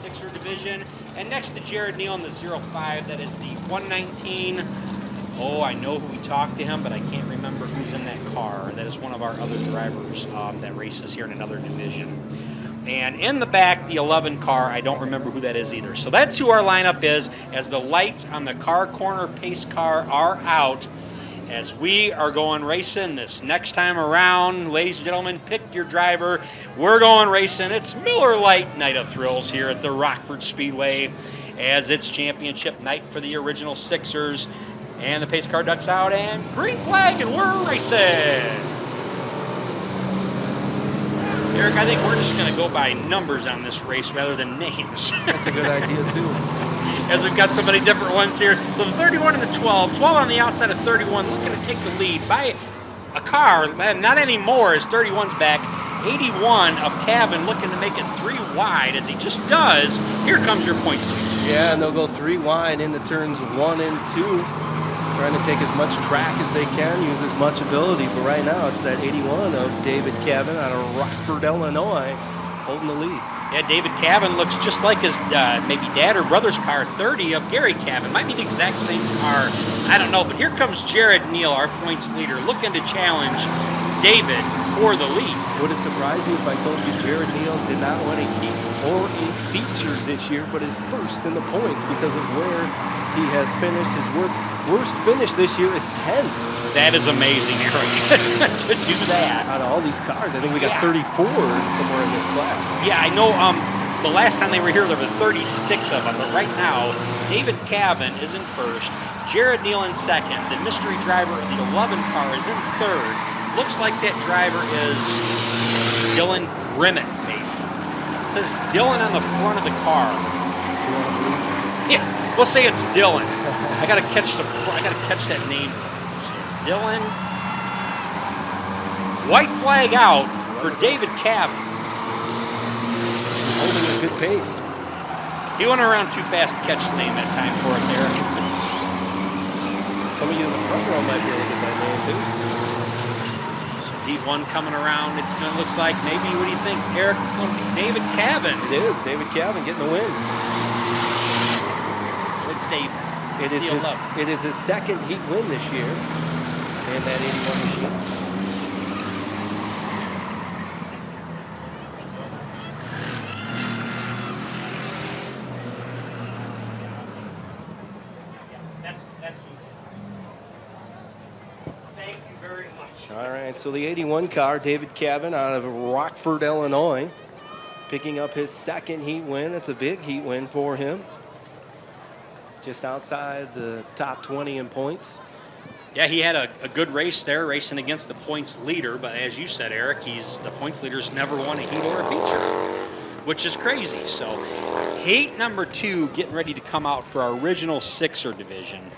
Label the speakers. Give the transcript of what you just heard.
Speaker 1: Sixer division. And next to Jared Neal in the 05, that is the 119. Oh, I know who we talked to him, but I can't remember who's in that car. That is one of our other drivers that races here in another division. And in the back, the 11 car, I don't remember who that is either. So that's who our lineup is as the lights on the car corner pace car are out. As we are going racing this next time around, ladies and gentlemen, pick your driver. We're going racing. It's Miller Lite Night of Thrills here at the Rockford Speedway as it's championship night for the original Sixers. And the pace car ducks out and green flag, and we're racing. Eric, I think we're just going to go by numbers on this race rather than names.
Speaker 2: That's a good idea, too.
Speaker 1: As we've got so many different ones here. So the 31 and the 12. 12 on the outside of 31 is going to take the lead by a car. Not anymore as 31's back. 81 of Cavan looking to make it 3 wide as he just does. Here comes your points lead.
Speaker 2: Yeah, and they'll go 3 wide into turns 1 and 2. Trying to take as much track as they can, use as much ability. But right now it's that 81 of David Cavan out of Rockford, Illinois, holding the lead.
Speaker 1: Yeah, David Cavan looks just like his maybe dad or brother's car, 30 of Gary Cavan. Might be the exact same car. I don't know, but here comes Jared Neal, our points leader, looking to challenge David for the lead.
Speaker 2: Would it surprise you if I told you Jared Neal did not win a heat or a feature this year, but is first in the points because of where he has finished? His worst finish this year is 10th.
Speaker 1: That is amazing, Eric, to do that.
Speaker 2: Out of all these cars, I think we got 34 somewhere in this class.
Speaker 1: Yeah, I know the last time they were here, there were 36 of them, but right now, David Cavan is in first, Jared Neal in second, the mystery driver of the 11 car is in third. Looks like that driver is Dylan Grimmett, maybe. It says Dylan on the front of the car. Yeah, we'll say it's Dylan. I gotta catch that name. So it's Dylan. White flag out for David Cavan.
Speaker 2: Holding a good pace.
Speaker 1: He went around too fast to catch the name that time for us, Eric.
Speaker 2: Some of you in the front row might be able to get that name too.
Speaker 1: So Heat 1 coming around. It's gonna looks like maybe, what do you think, Eric? It's gonna be David Cavan.
Speaker 2: It is David Cavan getting the win.
Speaker 1: So it's David.
Speaker 2: It is his second heat win this year in that 81 machine.
Speaker 1: Thank you very much.
Speaker 2: All right, so the 81 car, David Cavan out of Rockford, Illinois, picking up his second heat win. That's a big heat win for him. Just outside the top 20 in points.
Speaker 1: Yeah, he had a good race there, racing against the points leader. But as you said, Eric, the points leader's never won a heat or a feature, which is crazy. So heat number 2 getting ready to come out for our original Sixer division.